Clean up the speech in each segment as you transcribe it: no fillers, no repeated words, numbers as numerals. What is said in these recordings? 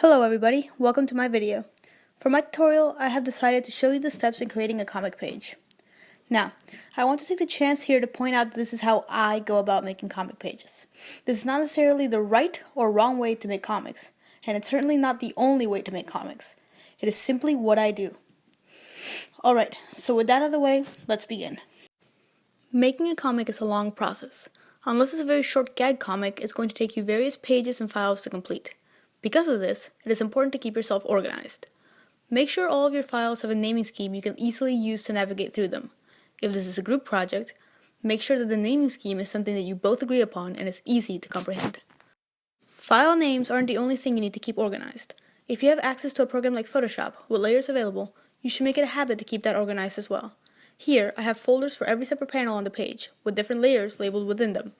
Hello everybody, welcome to my video. For my tutorial, I have decided to show you the steps in creating a comic page. Now, I want to take the chance here to point out that this is how I go about making comic pages. This is not necessarily the right or wrong way to make comics, and it's certainly not the only way to make comics. It is simply what I do. Alright, so with that out of the way, let's begin. Making a comic is a long process. Unless it's a very short gag comic, it's going to take you various pages and files to complete. Because of this, it is important to keep yourself organized. Make sure all of your files have a naming scheme you can easily use to navigate through them. If this is a group project, make sure that the naming scheme is something that you both agree upon and is easy to comprehend. File names aren't the only thing you need to keep organized. If you have access to a program like Photoshop with layers available, you should make it a habit to keep that organized as well. Here, I have folders for every separate panel on the page, with different layers labeled within them.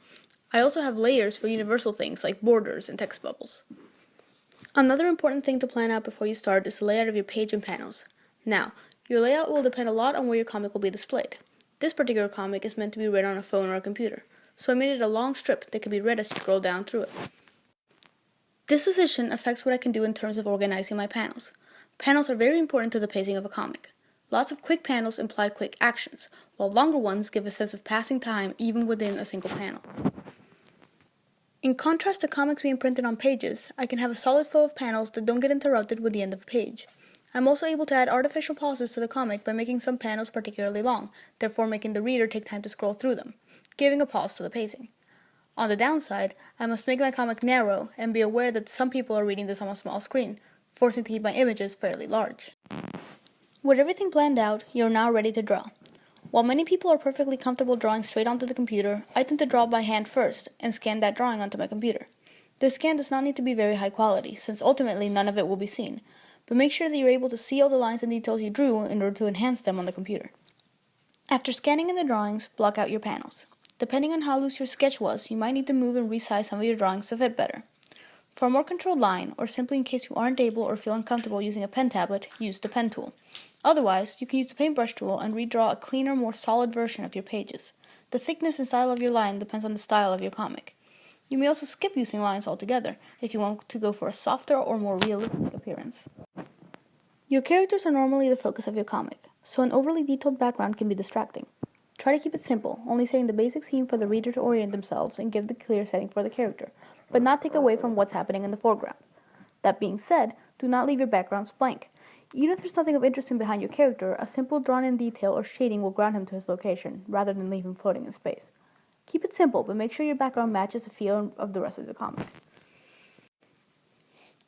I also have layers for universal things like borders and text bubbles. Another important thing to plan out before you start is the layout of your page and panels. Now, your layout will depend a lot on where your comic will be displayed. This particular comic is meant to be read on a phone or a computer, so I made it a long strip that can be read as you scroll down through it. This decision affects what I can do in terms of organizing my panels. Panels are very important to the pacing of a comic. Lots of quick panels imply quick actions, while longer ones give a sense of passing time even within a single panel. In contrast to comics being printed on pages, I can have a solid flow of panels that don't get interrupted with the end of a page. I'm also able to add artificial pauses to the comic by making some panels particularly long, therefore making the reader take time to scroll through them, giving a pause to the pacing. On the downside, I must make my comic narrow and be aware that some people are reading this on a small screen, forcing to keep my images fairly large. With everything planned out, you're now ready to draw. While many people are perfectly comfortable drawing straight onto the computer, I tend to draw by hand first and scan that drawing onto my computer. This scan does not need to be very high quality, since ultimately none of it will be seen, but make sure that you're able to see all the lines and details you drew in order to enhance them on the computer. After scanning in the drawings, block out your panels. Depending on how loose your sketch was, you might need to move and resize some of your drawings to fit better. For a more controlled line, or simply in case you aren't able or feel uncomfortable using a pen tablet, use the pen tool. Otherwise, you can use the paintbrush tool and redraw a cleaner, more solid version of your pages. The thickness and style of your line depends on the style of your comic. You may also skip using lines altogether if you want to go for a softer or more realistic appearance. Your characters are normally the focus of your comic, so an overly detailed background can be distracting. Try to keep it simple, only setting the basic scene for the reader to orient themselves and give the clear setting for the character, but not take away from what's happening in the foreground. That being said, do not leave your backgrounds blank. Even if there's nothing of interest behind your character, a simple drawn-in detail or shading will ground him to his location, rather than leave him floating in space. Keep it simple, but make sure your background matches the feel of the rest of the comic.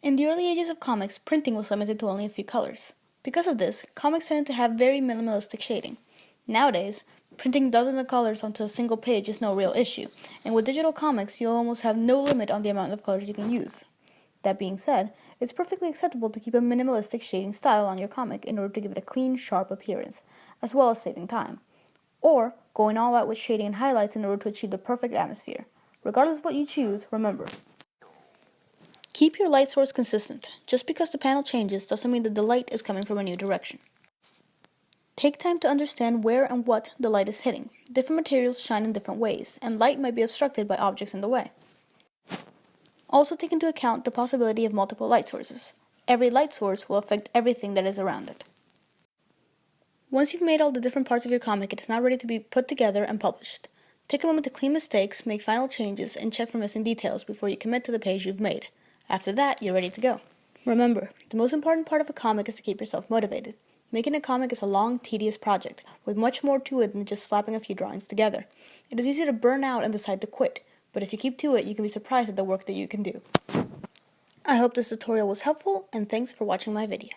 In the early ages of comics, printing was limited to only a few colors. Because of this, comics tended to have very minimalistic shading. Nowadays, printing dozens of colors onto a single page is no real issue, and with digital comics, you almost have no limit on the amount of colors you can use. That being said, it's perfectly acceptable to keep a minimalistic shading style on your comic in order to give it a clean, sharp appearance, as well as saving time. Or, going all out with shading and highlights in order to achieve the perfect atmosphere. Regardless of what you choose, remember, keep your light source consistent. Just because the panel changes doesn't mean that the light is coming from a new direction. Take time to understand where and what the light is hitting. Different materials shine in different ways, and light might be obstructed by objects in the way. Also take into account the possibility of multiple light sources. Every light source will affect everything that is around it. Once you've made all the different parts of your comic, it is now ready to be put together and published. Take a moment to clean mistakes, make final changes, and check for missing details before you commit to the page you've made. After that, you're ready to go. Remember, the most important part of a comic is to keep yourself motivated. Making a comic is a long, tedious project, with much more to it than just slapping a few drawings together. It is easy to burn out and decide to quit, but if you keep to it, you can be surprised at the work that you can do. I hope this tutorial was helpful, and thanks for watching my video.